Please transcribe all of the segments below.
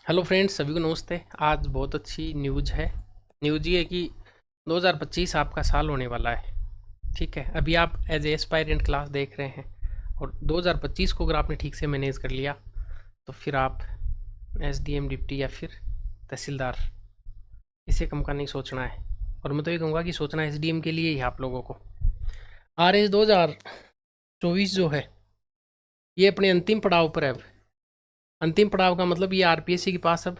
Hello friends, सभी को नमस्ते। आज बहुत अच्छी न्यूज़ है। न्यूज़ ये है कि 2025 आपका साल होने वाला है। ठीक है, अभी आप एज ए एस्पायरेंट क्लास देख रहे हैं और 2025 को अगर आपने ठीक से मैनेज कर लिया तो फिर आप एसडीएम डिप्टी या फिर तहसीलदार, इससे कम का नहीं सोचना है। और मैं तो ये कहूँगा कि सोचना एसडीएम के लिए ही है आप लोगों को। आर एस 2024 जो है ये अपने अंतिम पड़ाव पर है अब। अंतिम पड़ाव का मतलब ये आरपीएससी के पास अब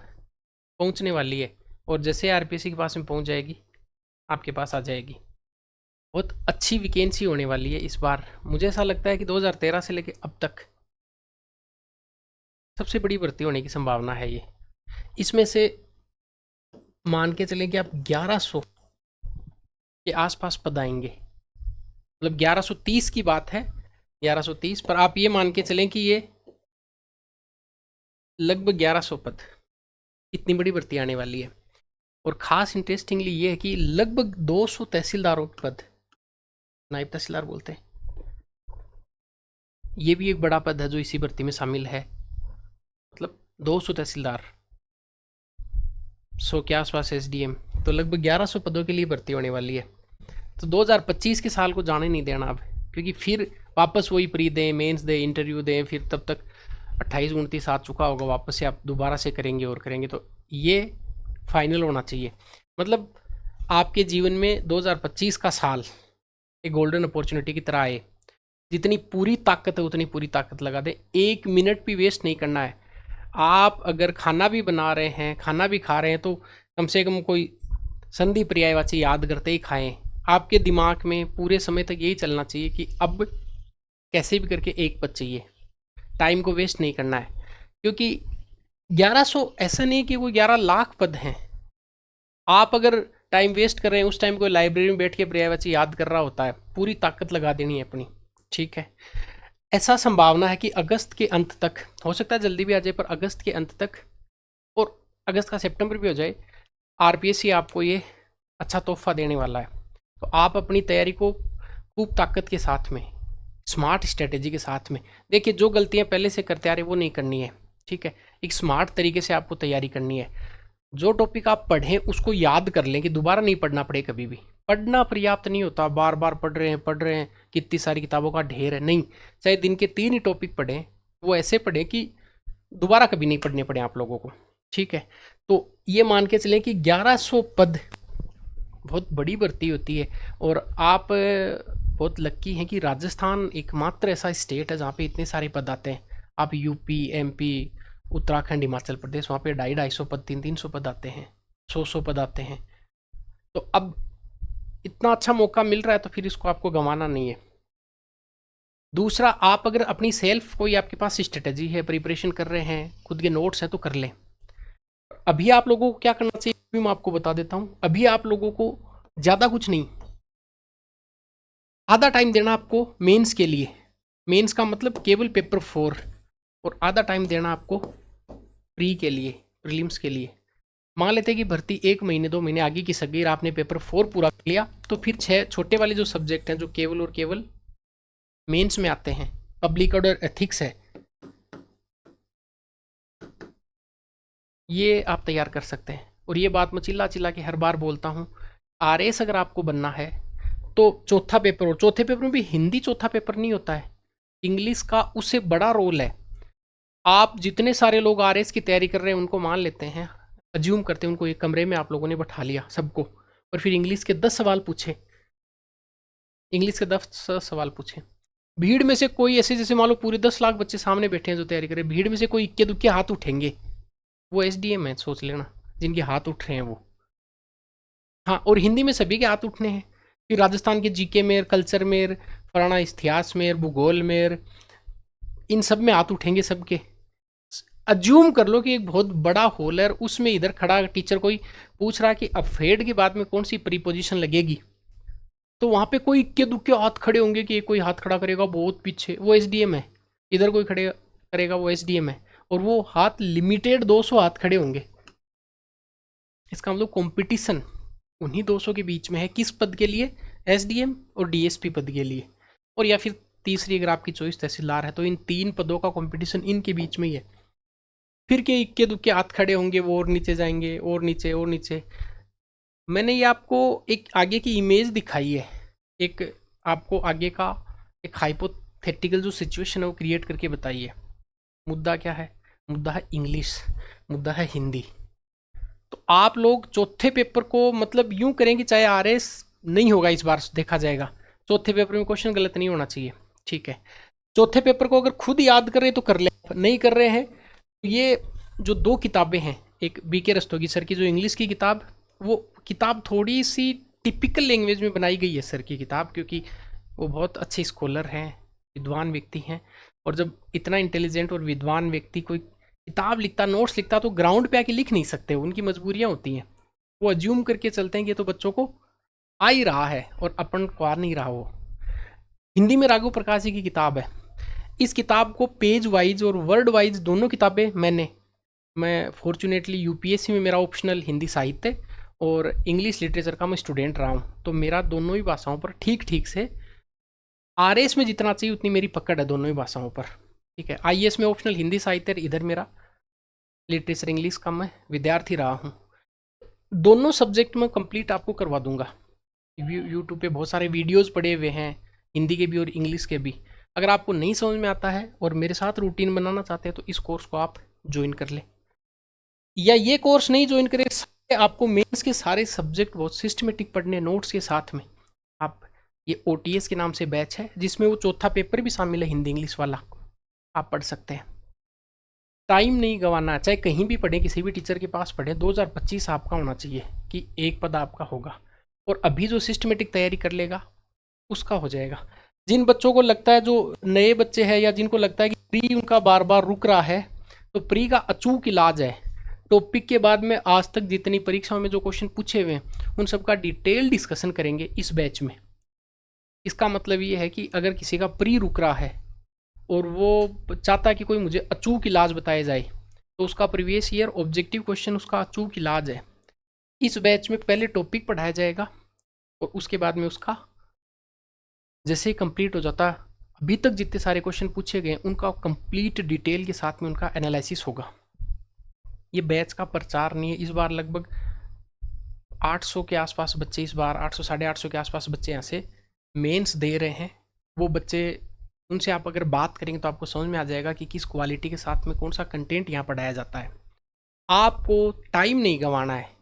पहुंचने वाली है और जैसे आरपीएससी के पास में पहुंच जाएगी आपके पास आ जाएगी। बहुत अच्छी वैकेंसी होने वाली है इस बार। मुझे ऐसा लगता है कि 2013 से लेकर अब तक सबसे बड़ी भर्ती होने की संभावना है ये। इसमें से मान के चलें कि आप 1100 के आसपास पद आएंगे। मतलब 1130 की बात है, 1130 पर आप ये मान के चलें कि ये लगभग 1100 पद, इतनी बड़ी भर्ती आने वाली है। और ख़ास इंटरेस्टिंगली ये है कि लगभग 200 तहसीलदारों के पद, नायब तहसीलदार बोलते हैं, ये भी एक बड़ा पद है जो इसी भर्ती में शामिल है। मतलब 200 तहसीलदार, 100 के आसपास एसडीएम, तो लगभग 1100 पदों के लिए भर्ती होने वाली है। तो 2025 के साल को जाने नहीं देना अब, क्योंकि फिर वापस वही प्री दें, मेंस दें, इंटरव्यू दें, फिर तब तक 28-29 आ चुका होगा, वापस से आप दोबारा से करेंगे और करेंगे। तो ये फाइनल होना चाहिए। मतलब आपके जीवन में 2025 का साल एक गोल्डन अपॉर्चुनिटी की तरह आए। जितनी पूरी ताकत है उतनी पूरी ताकत लगा दें, 1 मिनट भी वेस्ट नहीं करना है। आप अगर खाना भी बना रहे हैं, खाना भी खा रहे हैं, तो कम से कम कोई संधि पर्यायवाची याद करते ही खाएं। आपके दिमाग में पूरे समय तक यही चलना चाहिए कि अब कैसे भी करके एक पद चाहिए। टाइम को वेस्ट नहीं करना है, क्योंकि 1100 ऐसा नहीं कि वो 11 लाख पद हैं। आप अगर टाइम वेस्ट कर रहे हैं, उस टाइम कोई लाइब्रेरी में बैठ के पर्यायवाची याद कर रहा होता है। पूरी ताकत लगा देनी है अपनी। ठीक है, ऐसा संभावना है कि अगस्त के अंत तक, हो सकता है जल्दी भी आ जाए, पर अगस्त के अंत तक और अगस्त का सितंबर भी हो जाए, आरपीएससी आपको ये अच्छा तोहफा देने वाला है। तो आप अपनी तैयारी को खूब ताकत के साथ में, स्मार्ट स्ट्रेटेजी के साथ में, देखिए जो गलतियां पहले से करते आ रहे वो नहीं करनी है। ठीक है, एक स्मार्ट तरीके से आपको तैयारी करनी है। जो टॉपिक आप पढ़ें उसको याद कर लें कि दोबारा नहीं पढ़ना पड़े कभी भी। पढ़ना पर्याप्त नहीं होता, बार बार पढ़ रहे हैं, कितनी सारी किताबों का ढेर है, नहीं। चाहे दिन के 3 ही टॉपिक पढ़ें, वो ऐसे पढ़ें कि दोबारा कभी नहीं पढ़ने पड़े आप लोगों को। ठीक है, तो ये मान के चलें कि 1100 पद बहुत बड़ी भर्ती होती है। और आप बहुत लक्की हैं कि राजस्थान एकमात्र ऐसा स्टेट है जहाँ पे इतने सारे पद आते हैं। आप यूपी, एमपी, उत्तराखंड, हिमाचल प्रदेश, वहाँ पे 250-250 पद, 300-300 पद आते हैं, 100-100 पद आते हैं। तो अब इतना अच्छा मौका मिल रहा है तो फिर इसको आपको गंवाना नहीं है। दूसरा, आप अगर अपनी सेल्फ कोई आपके पास स्ट्रेटजी है, प्रिपरेशन कर रहे हैं, खुद के नोट्स हैं, तो कर लें। अभी आप लोगों को क्या करना चाहिए भी मैं आपको बता देता हूँ। अभी आप लोगों को ज़्यादा कुछ नहीं, आधा टाइम देना आपको मेंस के लिए। मेंस का मतलब केवल पेपर 4, और आधा टाइम देना आपको प्री के लिए, प्रीलिम्स के लिए। मान लेते हैं कि भर्ती 1 महीने 2 महीने आगे की सकी, आपने पेपर 4 पूरा कर लिया, तो फिर 6 छोटे वाले जो सब्जेक्ट हैं जो केवल और केवल मेंस में आते हैं, पब्लिक और एथिक्स है, ये आप तैयार कर सकते हैं। और ये बात मैं चिल्ला चिल्ला के हर बार बोलता हूँ, आरएस अगर आपको बनना है तो चौथा पेपर, और चौथे पेपर में भी हिंदी चौथा पेपर नहीं होता है, इंग्लिश का उससे बड़ा रोल है। आप जितने सारे लोग आरएस की तैयारी कर रहे हैं उनको मान लेते हैं, अज्यूम करते हैं उनको एक कमरे में आप लोगों ने बैठा लिया सबको, और फिर इंग्लिश के 10 सवाल पूछे, इंग्लिश के 10 सवाल पूछे। भीड़ में से कोई ऐसे, जैसे मान लो पूरे 10 लाख बच्चे सामने बैठे हैं जो तैयारी कर रहे हैं, भीड़ में से कोई इक्के दुक्के हाथ उठेंगे, वो एसडीएम है, सोच लेना, जिनके हाथ उठ रहे हैं वो। हाँ, और हिंदी में सभी के हाथ उठने हैं। फिर राजस्थान के जीके में, कल्चर में, फलाना इतिहास में, भूगोल में, इन सब में हाथ उठेंगे सबके। अज्यूम कर लो कि एक बहुत बड़ा हॉल है और उसमें इधर खड़ा टीचर कोई पूछ रहा है कि अफेड के बाद में कौन सी प्रीपोजिशन लगेगी, तो वहां पे कोई इक्के दुक्के हाथ खड़े होंगे कि कोई हाथ खड़ा करेगा बहुत पीछे, वो एसडीएम है। इधर कोई खड़े करेगा, वो एसडीएम है। और वो हाथ लिमिटेड 200 हाथ खड़े होंगे। इसका मतलब कंपटीशन उन्हीं 200 के बीच में है, किस पद के लिए, एसडीएम और डीएसपी पद के लिए। और या फिर तीसरी अगर आपकी चॉइस तहसीलदार है तो इन 3 पदों का कंपटीशन इनके बीच में ही है। फिर के इक्के दुक्के हाथ खड़े होंगे, वो और नीचे जाएंगे, और नीचे और नीचे। मैंने ये आपको एक आगे की इमेज दिखाई है, एक आपको आगे का एक हाइपोथेटिकल जो सिचुएशन है वो क्रिएट करके बताई है। मुद्दा क्या है? मुद्दा है इंग्लिश, मुद्दा है हिंदी। तो आप लोग चौथे पेपर को मतलब यूं करें कि चाहे आरएस नहीं होगा इस बार, देखा जाएगा। चौथे पेपर में क्वेश्चन गलत नहीं होना चाहिए, ठीक है। चौथे पेपर को अगर खुद याद कर रहे हैं तो कर ले, नहीं कर रहे हैं तो ये जो दो किताबें हैं, एक बीके रस्तोगी सर की जो इंग्लिश की किताब, वो किताब थोड़ी सी टिपिकल लैंग्वेज में बनाई गई है सर की किताब, क्योंकि वो बहुत अच्छे स्कॉलर हैं, विद्वान व्यक्ति हैं। और जब इतना इंटेलिजेंट और विद्वान व्यक्ति कोई किताब लिखता, नोट्स लिखता, तो ग्राउंड पे आके लिख नहीं सकते, उनकी मजबूरियां होती हैं। वो अज्यूम करके चलते हैं कि ये तो बच्चों को आ ही रहा है और अपन को आ नहीं रहा। वो हिंदी में राघव प्रकाश जी की किताब है। इस किताब को पेज वाइज और वर्ड वाइज दोनों किताबें मैं फॉर्चुनेटली यूपीएससी में मेरा ऑप्शनल हिंदी साहित्य और इंग्लिश लिटरेचर का मैं स्टूडेंट रहा हूँ, तो मेरा दोनों ही भाषाओं पर ठीक ठीक से आरएस में जितना चाहिए उतनी मेरी पकड़ है दोनों ही भाषाओं पर, ठीक है। आईएएस में ऑप्शनल हिंदी साहित्य, इधर मेरा लिटरेचर इंग्लिश का मैं विद्यार्थी रहा हूँ। दोनों सब्जेक्ट में कंप्लीट आपको करवा दूंगा। यूट्यूब पे बहुत सारे वीडियोस पड़े हुए हैं, हिंदी के भी और इंग्लिश के भी। अगर आपको नहीं समझ में आता है और मेरे साथ रूटीन बनाना चाहते हैं तो इस कोर्स को आप ज्वाइन कर ले, या ये कोर्स नहीं ज्वाइन करें, आपको मेंस के सारे सब्जेक्ट बहुत सिस्टमेटिक पढ़ने नोट्स के साथ में। आप ये ओटीएस के नाम से बैच है जिसमें वो चौथा पेपर भी शामिल है हिंदी इंग्लिश वाला, आप पढ़ सकते हैं। टाइम नहीं गंवाना, चाहे कहीं भी पढ़ें, किसी भी टीचर के पास पढ़ें, 2025 आपका होना चाहिए कि एक पद आपका होगा। और अभी जो सिस्टमेटिक तैयारी कर लेगा उसका हो जाएगा। जिन बच्चों को लगता है, जो नए बच्चे हैं या जिनको लगता है कि प्री उनका बार बार रुक रहा है, तो प्री का अचूक इलाज है। टॉपिक के बाद में आज तक जितनी परीक्षाओं में जो क्वेश्चन पूछे हुए हैं उन सबका डिटेल डिस्कशन करेंगे इस बैच में। इसका मतलब ये है कि अगर किसी का प्री रुक रहा है और वो चाहता है कि कोई मुझे अचूक इलाज बताया जाए, तो उसका प्रीवियस ईयर ऑब्जेक्टिव क्वेश्चन उसका अचूक इलाज है। इस बैच में पहले टॉपिक पढ़ाया जाएगा और उसके बाद में उसका जैसे ही कंप्लीट हो जाता, अभी तक जितने सारे क्वेश्चन पूछे गए उनका कंप्लीट डिटेल के साथ में उनका एनालिसिस होगा। ये बैच का प्रचार नहीं है। इस बार लगभग 800 के आसपास बच्चे, इस बार 800 850 के आसपास बच्चे यहाँ से मेंस दे रहे हैं। वो बच्चे, उनसे आप अगर बात करेंगे तो आपको समझ में आ जाएगा कि किस क्वालिटी के साथ में कौन सा कंटेंट यहाँ पढ़ाया जाता है। आपको टाइम नहीं गंवाना है।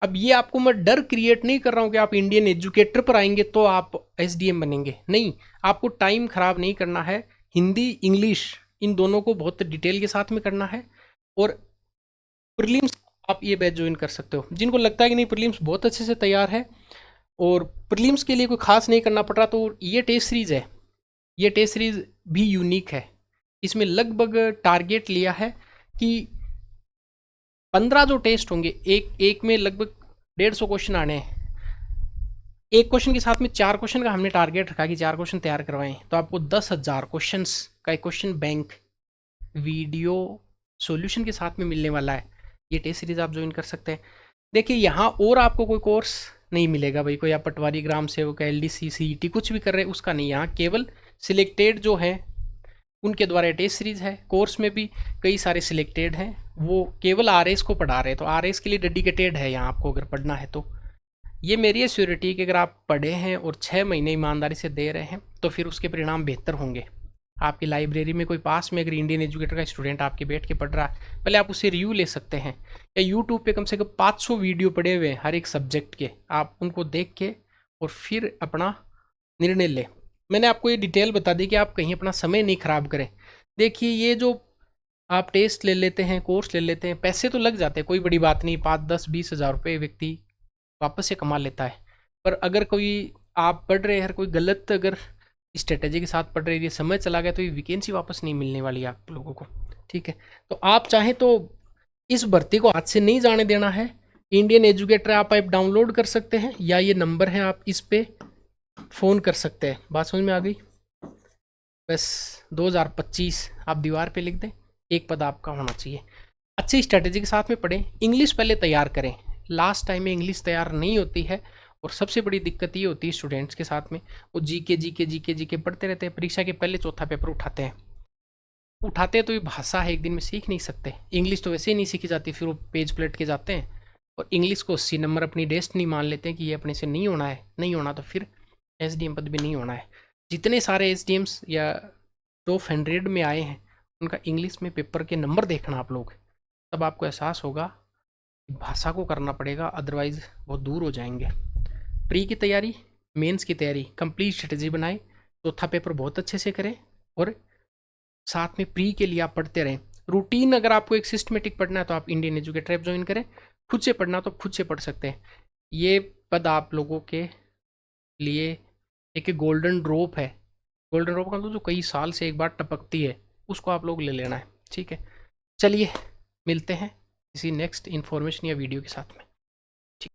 अब ये आपको मैं डर क्रिएट नहीं कर रहा हूँ कि आप इंडियन एजुकेटर पर आएंगे तो आप एसडीएम बनेंगे, नहीं। आपको टाइम खराब नहीं करना है। हिंदी इंग्लिश इन दोनों को बहुत डिटेल के साथ में करना है। और प्रीलिम्स आप ये बैच ज्वाइन कर सकते हो। जिनको लगता है कि नहीं प्रीलिम्स बहुत अच्छे से तैयार है और प्रीलिम्स के लिए कोई खास नहीं करना पड़ रहा, तो ये टेस्ट सीरीज़ है। ये टेस्ट सीरीज़ भी यूनिक है। इसमें लगभग टारगेट लिया है कि 15 जो टेस्ट होंगे, एक में लगभग 150 क्वेश्चन आने हैं। एक क्वेश्चन के साथ में 4 क्वेश्चन का हमने टारगेट रखा कि 4 क्वेश्चन तैयार करवाएं, तो आपको 10,000 क्वेश्चन का एक क्वेश्चन बैंक वीडियो सॉल्यूशन के साथ में मिलने वाला है। ये टेस्ट सीरीज आप ज्वाइन कर सकते हैं। देखिए यहाँ और आपको कोई कोर्स नहीं मिलेगा भाई, कोई आप पटवारी ग्राम सेवक एलडीसी सीईटी कुछ भी कर रहे हैं उसका नहीं। यहाँ केवल सिलेक्टेड जो हैं उनके द्वारा टेस्ट सीरीज है। कोर्स में भी कई सारे सिलेक्टेड हैं, वो केवल आरएस को पढ़ा रहे हैं, तो आरएस के लिए डेडिकेटेड है यहाँ आपको अगर पढ़ना है तो। ये मेरी श्योरिटी है कि अगर आप पढ़े हैं और 6 महीने ईमानदारी से दे रहे हैं तो फिर उसके परिणाम बेहतर होंगे। आपकी लाइब्रेरी में कोई पास में अगर इंडियन एजुकेटर का स्टूडेंट आपके बैठ के पढ़ रहा है, पहले आप उससे रिव्यू ले सकते हैं। या यूट्यूब पे कम से कम 500 वीडियो पड़े हुए हैं हर एक सब्जेक्ट के, आप उनको देख के और फिर अपना निर्णय लें। मैंने आपको ये डिटेल बता दी कि आप कहीं अपना समय नहीं खराब करें। देखिए ये जो आप टेस्ट ले लेते हैं, कोर्स ले लेते हैं, पैसे तो लग जाते हैं, कोई बड़ी बात नहीं, 5 10 20 हज़ार रुपये व्यक्ति वापस से कमा लेता है। पर अगर कोई आप पढ़ रहे हैं, कोई गलत अगर स्ट्रेटेजी के साथ पढ़ रहे हैं, ये समय चला गया तो ये वैकेंसी वापस नहीं मिलने वाली आप लोगों को, ठीक है। तो आप चाहें तो इस भर्ती को हाथ से नहीं जाने देना है। इंडियन एजुकेटर आप ऐप डाउनलोड कर सकते हैं या ये नंबर है, आप इस पे फ़ोन कर सकते हैं। बात समझ में आ गई? बस 2025 आप दीवार पे लिख दें, एक पद आपका होना चाहिए। अच्छी स्ट्रेटेजी के साथ में पढ़ें, इंग्लिश पहले तैयार करें। लास्ट टाइम में इंग्लिश तैयार नहीं होती है और सबसे बड़ी दिक्कत ये होती है स्टूडेंट्स के साथ में, वो जीके पढ़ते रहते हैं, परीक्षा के पहले चौथा पेपर उठाते हैं। उठाते हैं तो ये भाषा है, एक दिन में सीख नहीं सकते। इंग्लिश तो वैसे ही नहीं सीखी जाती, फिर वो पेज पलट के जाते हैं और इंग्लिश को 80 नंबर अपनी डेस्टिनी मान लेते हैं कि ये अपने से नहीं होना है, नहीं होना तो फिर एसडीएम पद भी नहीं होना है। जितने सारे एसडीएम्स या टॉप 100 में आए हैं उनका इंग्लिश में पेपर के नंबर देखना आप लोग, तब आपको एहसास होगा कि भाषा को करना पड़ेगा, अदरवाइज बहुत दूर हो जाएंगे। प्री की तैयारी, मेंस की तैयारी, कंप्लीट स्ट्रेटजी बनाए, चौथा पेपर बहुत अच्छे से करें और साथ में प्री के लिए आप पढ़ते रहें। रूटीन अगर आपको एक सिस्टमेटिक पढ़ना है तो आप इंडियन एजुकेटर ऐप ज्वाइन करें, खुद से पढ़ना तो खुद से पढ़ सकते हैं। ये पद आप लोगों के लिए एक गोल्डन ड्रॉप है। गोल्डन ड्रॉप का मतलब जो कई साल से एक बार टपकती है, उसको आप लोग ले लेना है। ठीक है, चलिए मिलते हैं किसी नेक्स्ट इन्फॉर्मेशन या वीडियो के साथ में।